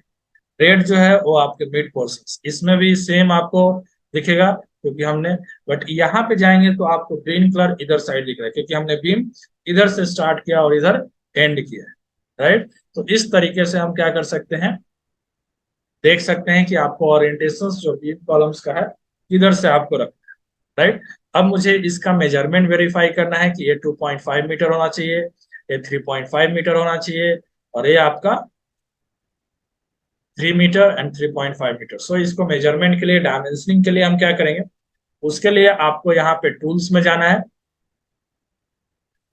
रेड जो है वो आपके मिड पोर्शन, इसमें भी सेम आपको दिखेगा क्योंकि हमने, बट यहाँ पे जाएंगे तो आपको ग्रीन कलर इधर साइड दिख रहा है क्योंकि हमने बीम इधर से स्टार्ट किया और इधर एंड किया है, राइट। तो इस तरीके से हम क्या कर सकते हैं, देख सकते हैं कि आपको ओरिएंटेशन जो बीम कॉलम्स का है इधर से आपको रखना है, राइट। अब मुझे इसका मेजरमेंट वेरीफाई करना है कि ये 2.5 मीटर होना चाहिए, ये 3.5 मीटर होना चाहिए और ये आपका 3 मीटर एंड 3.5 मीटर। सो इसको मेजरमेंट के लिए, डायमेंशनिंग के लिए हम क्या करेंगे, उसके लिए आपको यहाँ पे टूल्स में जाना है।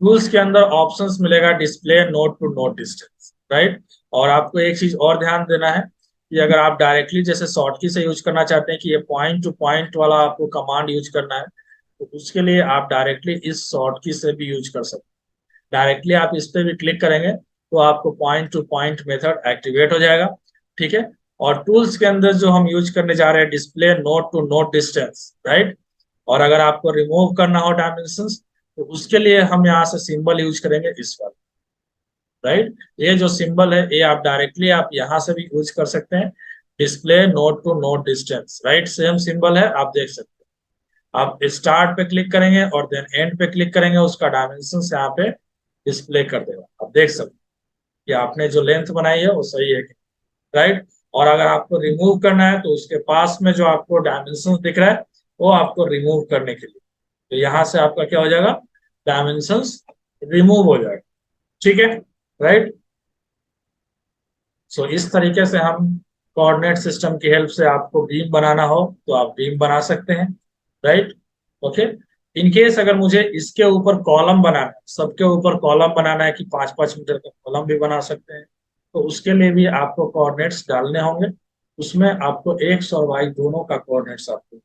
टूल्स के अंदर ऑप्शंस मिलेगा display node to node distance, right. और आपको एक चीज और ध्यान देना है कि अगर आप डायरेक्टली जैसे शॉर्टकी से यूज करना चाहते हैं कि ये पॉइंट टू पॉइंट वाला आपको कमांड यूज करना है तो उसके लिए आप डायरेक्टली इस शॉर्टकी से भी यूज कर सकते हैं। डायरेक्टली आप इस पे भी क्लिक करेंगे तो आपको point two point method activate हो जाएगा। ठीक है, और टूल्स के अंदर जो हम यूज करने जा रहे हैं display node to node distance, right. और अगर आपको रिमूव करना हो डायमेंशंस तो उसके लिए हम यहाँ से सिंबल यूज करेंगे इस वाला, राइट। ये जो सिंबल है ये आप डायरेक्टली आप यहाँ से भी यूज कर सकते हैं, display node to node distance, right, same symbol है, आप देख सकते हैं। आप स्टार्ट पे क्लिक करेंगे और देन एंड पे क्लिक करेंगे, उसका डायमेंशन यहाँ पे डिस्प्ले कर देगा। आप देख सकते हैं कि आपने जो लेंथ बनाई है वो सही है, राइट। और अगर आपको रिमूव करना है तो उसके पास में जो आपको डायमेंशन दिख रहा है वो आपको रिमूव करने के लिए, तो यहाँ से आपका क्या हो जाएगा, डायमेंशंस रिमूव हो जाएगा। ठीक है, राइट। सो इस तरीके से हम कोऑर्डिनेट सिस्टम की हेल्प से आपको बीम बनाना हो तो आप बीम बना सकते हैं, राइट। ओके, इन केस अगर मुझे इसके ऊपर कॉलम बनाना है, सबके ऊपर कॉलम बनाना है कि 5-5 मीटर का कॉलम भी बना सकते हैं, तो उसके लिए भी आपको कोऑर्डिनेट्स डालने होंगे। उसमें आपको एक्स और वाई दोनों का कोऑर्डिनेट्स आपको,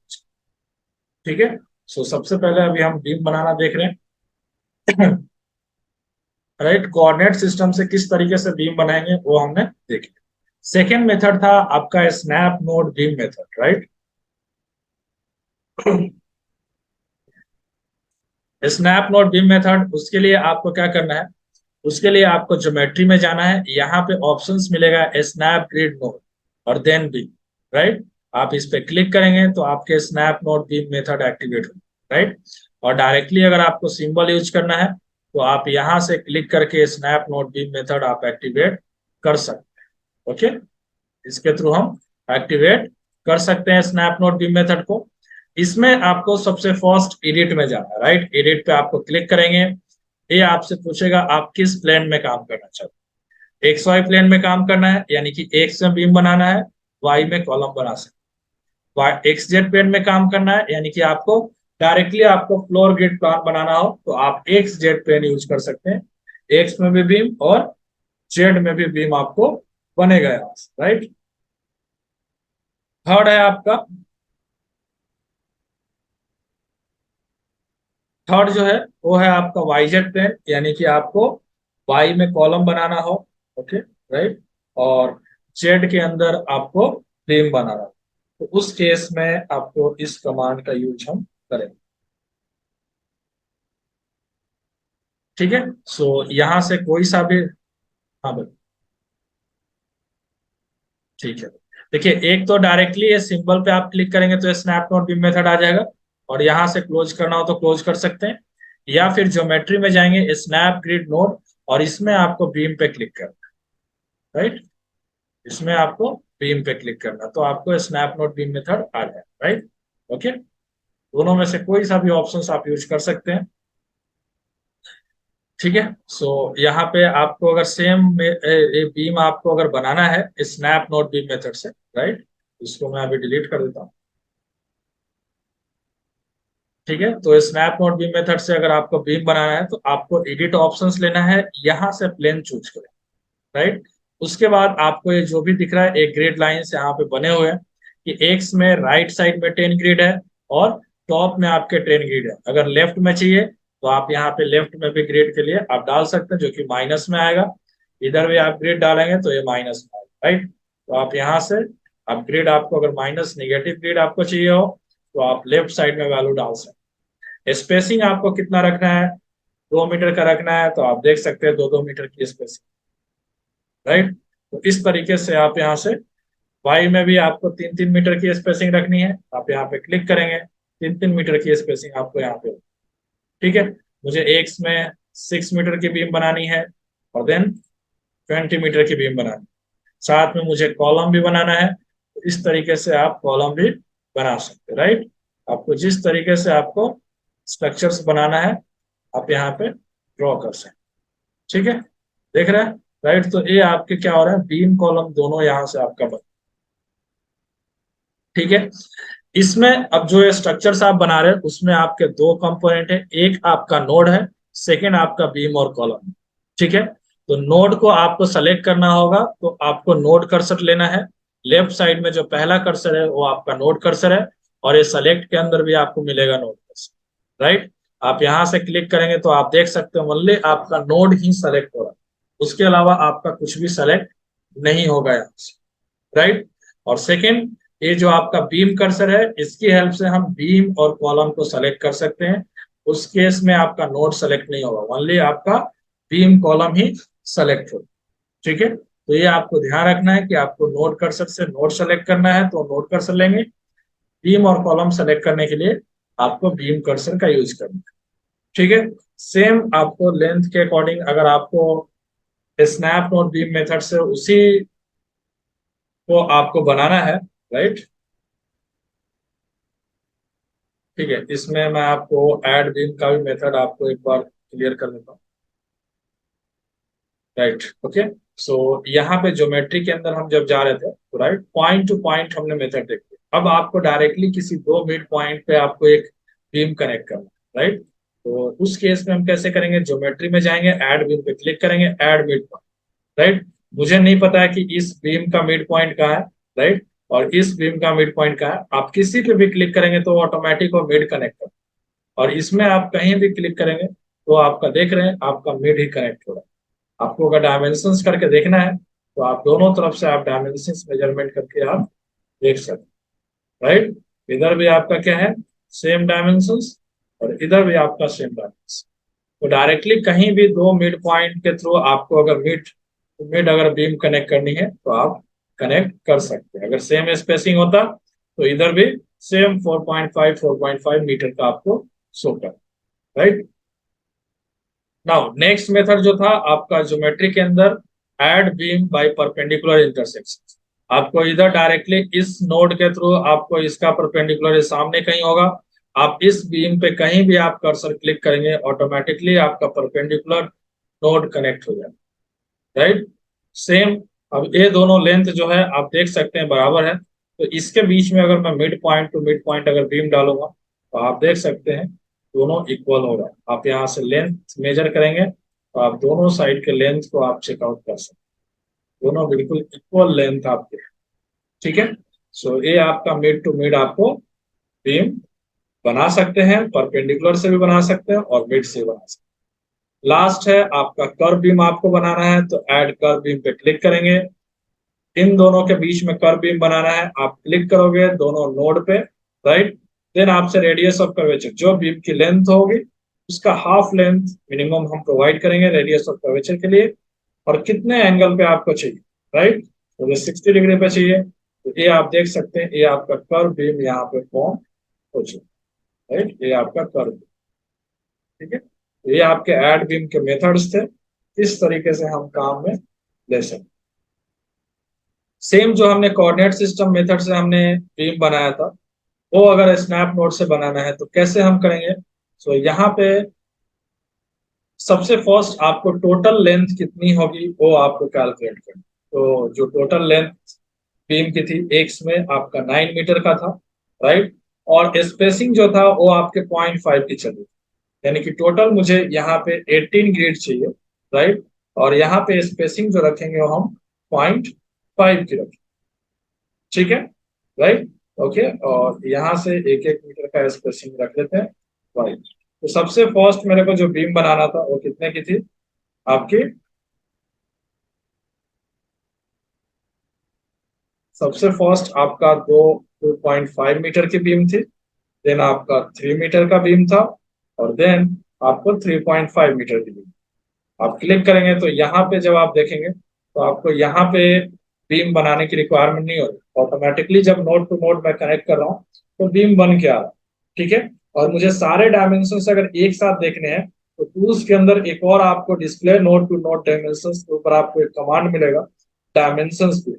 ठीक है। सो सबसे पहले अभी हम बीम बनाना देख रहे हैं। राइट, कोऑर्डिनेट सिस्टम से किस तरीके से बीम बनाएंगे वो हमने देख लिया। सेकेंड मेथड था आपका snap node beam method, right. Snap node beam method, उसके लिए आपको क्या करना है, उसके लिए आपको ज्योमेट्री में जाना है। यहाँ पे ऑप्शंस मिलेगा स्नैप ग्रिड नोड और देन बीम, राइट। आप इस पे क्लिक करेंगे तो आपके snap node beam method activate होगा, राइट। और डायरेक्टली अगर आपको सिंबल यूज करना है तो आप यहाँ से क्लिक करके स्नैप नोड बीम मेथड आप एक्टिवेट कर सकते हैं। ओके, इसके थ्रू हम एक्टिवेट कर सकते हैं स्नैप नोड बीम मेथड को। इसमें आपको सबसे फर्स्ट एडिट में जाना है, राइट। एडिट पे आपको क्लिक करेंगे, ये आपसे पूछेगा आप किस प्लेन में काम करना चाहते हैं। एक्स वाई प्लेन में काम करना है यानी कि एक्स में बीम बनाना है, वाई में कॉलम बना सकते हैं। एक्स जेड प्लेन में काम करना है यानी कि आपको डायरेक्टली आपको फ्लोर ग्रिड प्लान बनाना हो तो आप एक्स जेड प्लेन यूज कर सकते हैं। एक्स में भी बीम और जेड में भी बीम आपको बनेगा यहाँ से, राइट। थर्ड है आपका, थर्ड जो है वो है आपका वाईजेड प्लेन, यानी कि आपको वाई में कॉलम बनाना हो, ओके, राइट, और जेड के अंदर आपको बीम बनाना हो, तो उस केस में आपको इस कमांड का यूज हम करेंगे। ठीक है, सो यहां से कोई सा भी, हाँ भाई, ठीक है। देखिए, एक तो डायरेक्टली ये सिंबल पे आप क्लिक करेंगे तो स्नैप नोट बीम मेथड आ जाएगा, और यहां से क्लोज करना हो तो क्लोज कर सकते हैं, या फिर ज्योमेट्री में जाएंगे स्नैप ग्रिड नोड, और इसमें आपको बीम पे क्लिक करना है, राइट, इसमें आपको बीम पे क्लिक करना, तो आपको स्नैप नोट बीम मेथड आ जाए, राइट, ओके। दोनों में से कोई सा भी ऑप्शन आप यूज कर सकते हैं। ठीक है, सो यहाँ पे आपको अगर सेम बीम आपको अगर बनाना है स्नैप नोट बीम मेथड से, राइट, इसको मैं अभी डिलीट कर देता हूँ। ठीक है, तो स्नैप नोट बीम मेथड से अगर आपको बीम बनाना है तो आपको एडिट ऑप्शंस लेना है, यहाँ से प्लेन चूज करें, राइट। उसके बाद आपको ये जो भी दिख रहा है एक ग्रिड लाइंस यहाँ पे बने हुए हैं, कि एक्स में राइट साइड में 10 ग्रिड है और टॉप में आपके 10 ग्रिड है। अगर लेफ्ट में चाहिए तो आप यहाँ पे लेफ्ट में भी ग्रिड के लिए आप डाल सकते हैं, जो कि माइनस में आएगा। इधर भी आप ग्रिड डालेंगे तो ये माइनस में आएगा, राइट। तो आप यहाँ से आप ग्रिड, आपको अगर माइनस नेगेटिव ग्रिड आपको चाहिए हो तो आप लेफ्ट साइड में वैल्यू डाल सकते हैं। स्पेसिंग आपको कितना रखना है, 2 मीटर का रखना है, तो आप देख सकते हैं 2-2 मीटर की स्पेसिंग, राइट। तो इस तरीके से आप यहाँ से वाई में भी आपको 3-3 मीटर की स्पेसिंग रखनी है, आप यहाँ पे क्लिक करेंगे 3-3 मीटर की स्पेसिंग आपको यहाँ पे, ठीक है। मुझे एक्स में 6 मीटर की बीम बनानी है, और देन 20 मीटर की बीम बनानी है, साथ में मुझे कॉलम भी बनाना है, तो इस तरीके से आप कॉलम भी बना सकते हैं, राइट। आपको जिस तरीके से आपको स्ट्रक्चर्स बनाना है आप यहाँ पे ड्रॉ कर सकते हैं, ठीक है, देख रहे हैं, राइट। तो ये आपके क्या हो रहा है, बीम कॉलम दोनों यहाँ से आपका बन, ठीक है। इसमें अब जो ये स्ट्रक्चर्स आप बना रहे हैं उसमें आपके दो कंपोनेंट है, एक आपका नोड है, सेकेंड आपका बीम और कॉलम, ठीक है। तो नोड को आपको सेलेक्ट करना होगा, तो आपको नोड कर्सर लेना है, लेफ्ट साइड में जो पहला कर्सर है वो आपका नोड कर्सर है, और ये सेलेक्ट के अंदर भी आपको मिलेगा नोड कर्सर, राइट। आप यहां से क्लिक करेंगे तो आप देख सकते हो ओनली आपका नोड ही सेलेक्ट हो रहा है, उसके अलावा आपका कुछ भी सेलेक्ट नहीं होगा यहाँ से, राइट। और सेकेंड, ये जो आपका बीम कर्सर है इसकी हेल्प से हम बीम और कॉलम को सेलेक्ट कर सकते हैं, उस केस में आपका नोड सेलेक्ट नहीं होगा, ओनली आपका बीम कॉलम ही सेलेक्ट होगा, ठीक है। तो ये आपको ध्यान रखना है कि आपको नोड कर्सर से नोड सेलेक्ट करना है तो नोड कर्सर लेंगे, बीम और कॉलम सेलेक्ट करने के लिए आपको बीम कर्सर का यूज करना है, ठीक है। सेम आपको लेंथ के अकॉर्डिंग अगर आपको स्नैप नोड बीम मेथड से उसी को आपको बनाना है, राइट, ठीक है, इसमें मैं आपको ऐड बीम का भी मेथड आपको एक बार क्लियर कर देता हूँ, राइट, ओके। सो यहाँ पे ज्योमेट्री के अंदर हम जब जा रहे थे तो राइट पॉइंट टू पॉइंट हमने मेथड देखी, अब आपको डायरेक्टली किसी दो मिड पॉइंट पे आपको एक बीम कनेक्ट करना है, राइट। तो उस केस में हम कैसे करेंगे, ज्योमेट्री में जाएंगे, ऐड बीम पे क्लिक करेंगे, ऐड मिड पॉइंट, राइट। मुझे नहीं पता है कि इस बीम का मिड पॉइंट कहाँ है, राइट, और इस बीम का मिड पॉइंट कहाँ है, आप किसी पे भी क्लिक करेंगे तो ऑटोमेटिक वो मिड कनेक्ट कर, और इसमें आप कहीं भी क्लिक करेंगे तो आपका देख रहे हैं आपका मिड ही कनेक्ट हो रहा है। आपको अगर डायमेंशंस करके देखना है तो आप दोनों तरफ से आप डायमेंशंस मेजरमेंट करके आप देख सकते हैं, राइट। इधर भी आपका क्या है, सेम डायमेंशंस, और इधर भी आपका सेम डायमेंशन। तो डायरेक्टली कहीं भी दो मिड पॉइंट के थ्रू आपको अगर मिड मिड अगर बीम कनेक्ट करनी है तो आप कनेक्ट कर सकते हैं। अगर सेम स्पेसिंग होता तो इधर भी सेम 4.5 मीटर का आपको शो कर, राइट। नाउ नेक्स्ट मेथड जो था आपका ज्योमेट्री के अंदर, add beam by perpendicular intersection, आपको इधर डायरेक्टली इस नोड के थ्रू आपको इसका परपेंडिकुलर सामने कहीं होगा, आप इस बीम पे कहीं भी आप कर्सर क्लिक करेंगे ऑटोमेटिकली आपका परपेंडिकुलर नोड कनेक्ट हो जाएगा, राइट। सेम, अब ये दोनों लेंथ जो है आप देख सकते हैं बराबर है, तो इसके बीच में अगर मैं mid point two mid point अगर बीम डालूंगा तो आप देख सकते हैं दोनों इक्वल होगा। आप यहाँ से लेंथ मेजर करेंगे तो आप दोनों साइड के लेंथ को आप चेकआउट कर सकते हैं, दोनों बिल्कुल इक्वल लेंथ आपके हैं। ठीक है। सो ये आपका मिड टू मिड आपको बीम बना सकते हैं, परपेंडिकुलर से भी बना सकते हैं और मिड से भी बना सकते हैं। लास्ट है आपका कर्व बीम आपको बनाना है, तो ऐड कर्व बीम पे क्लिक करेंगे। इन दोनों के बीच में कर्व बीम बनाना है, आप क्लिक करोगे दोनों नोड पे, राइट। देन आपसे रेडियस ऑफ कर्वेचर, जो बीम की लेंथ होगी उसका हाफ लेंथ मिनिमम हम प्रोवाइड करेंगे रेडियस ऑफ कर्वेचर के लिए, और कितने एंगल पे आपको चाहिए, राइट। तो 60 डिग्री पे चाहिए, तो ये आप देख सकते हैं ये आपका कर्व बीम यहाँ पे फॉर्म हो चुका है, राइट। ये आपका कर्व, ठीक है। तो ये आपके ऐड बीम के मेथड्स थे, किस तरीके से हम काम में ले सकते। सेम जो हमने कोऑर्डिनेट सिस्टम मेथड से हमने बीम बनाया था, वो अगर स्नैप नोड से बनाना है तो कैसे हम करेंगे। सो यहाँ पे सबसे फर्स्ट आपको टोटल लेंथ कितनी होगी वो आपको कैलकुलेट करना। तो जो टोटल लेंथ बीम की थी एक्स में आपका 9 मीटर का था, राइट। और स्पेसिंग जो था वो आपके 0.5 की चली, यानी कि टोटल मुझे यहाँ पे 18 ग्रिड चाहिए, राइट। और यहाँ पे स्पेसिंग जो रखेंगे वो हम 0.5 की रखेंगे, ठीक है, राइट। ओके, और यहाँ से 1-1 मीटर का स्पेसिंग रख लेते हैं, राइट। तो सबसे फर्स्ट मेरे को जो बीम बनाना था वो कितने की थी आपकी, सबसे फर्स्ट आपका 2.5 मीटर की बीम थी, देन आपका 3 मीटर का बीम था, और देन आपको 3.5 मीटर की बीम। आप क्लिक करेंगे तो यहाँ पे जब आप देखेंगे तो आपको यहाँ पे बीम बनाने की रिक्वायरमेंट नहीं होगी, ऑटोमेटिकली जब नोड टू नोड मैं कनेक्ट कर रहा हूँ तो बीम बन के आ रहा है, ठीक है। और मुझे सारे डायमेंशन अगर एक साथ देखने हैं तो टूल्स के अंदर एक और आपको display node to node dimension के ऊपर आपको एक कमांड मिलेगा, डायमेंशन पे।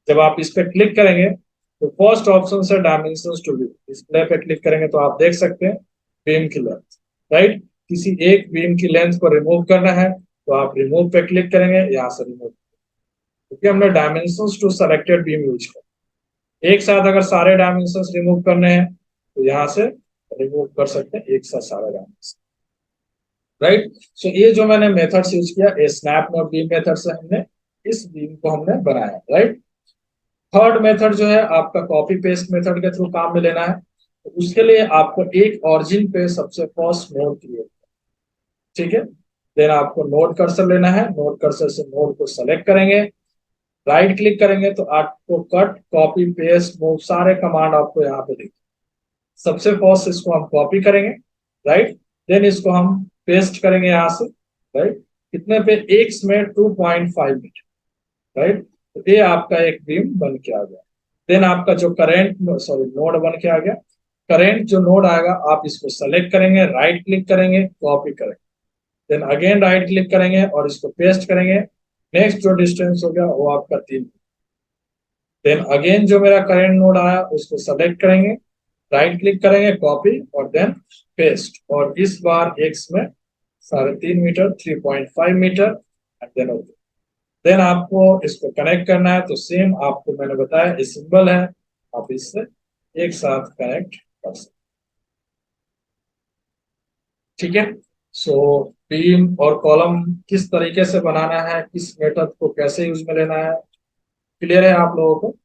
जब आप इस पे क्लिक करेंगे तो फर्स्ट ऑप्शन से डायमेंशन टू व्यू, डिस्प्ले पे क्लिक करेंगे तो आप देख सकते हैं बीम की लेंथ, राइट। किसी एक बीम की लेंथ को रिमूव करना है तो आप रिमूव पे क्लिक करेंगे, यहाँ से रिमूव, क्योंकि हमने dimensions to selected beam use किया। एक साथ अगर सारे डायमेंशंस रिमूव करने हैं तो यहाँ से रिमूव कर सकते हैं एक साथ सारे डायमेंशन, राइट। सो ये जो मैंने मेथड्स यूज किया, ये स्नैप नोड बीम मेथड से हमने इस बीम को हमने बनाया, राइट। थर्ड मेथड जो है आपका कॉपी पेस्ट मेथड के थ्रू काम में लेना है, तो उसके लिए आपको एक ऑरिजिन पे सबसे फर्स्ट नोड क्रिएट, ठीक है। देन आपको नोड कर्सर लेना है, नोड कर्सर से नोड को सेलेक्ट करेंगे, राइट क्लिक करेंगे तो आपको कट कॉपी पेस्ट मूव सारे कमांड आपको यहाँ पे दिखेंगे। सबसे फर्स्ट इसको हम कॉपी करेंगे, राइट। देन इसको हम पेस्ट करेंगे यहाँ से, राइट। कितने पे, एक्स में 2.5 मीटर, राइट। तो ये आपका एक बीम बन के आ गया। देन आपका जो करेंट सॉरी नोड बन के आ गया, करेंट जो नोड आएगा आप इसको सेलेक्ट करेंगे, राइट क्लिक करेंगे, कॉपी करेंगे, देन अगेन राइट क्लिक करेंगे और इसको पेस्ट करेंगे। नेक्स्ट जो डिस्टेंस हो गया वो आपका 3। देन अगेन जो मेरा करेंट नोड आया उसको सेलेक्ट करेंगे, राइट क्लिक करेंगे, कॉपी और देन पेस्ट, और इस बार एक्स में 3.5 metre, 3.5 metre, and then okay. Then आपको इसको कनेक्ट करना है, तो सेम आपको मैंने बताया ये सिंबल है, आप इससे एक साथ कनेक्ट कर सकते, ठीक है। सो बीम और कॉलम किस तरीके से बनाना है, किस मेथड को कैसे यूज में लेना है, क्लियर है आप लोगों को,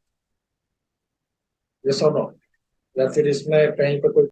ये सब, या फिर इसमें कहीं पे कोई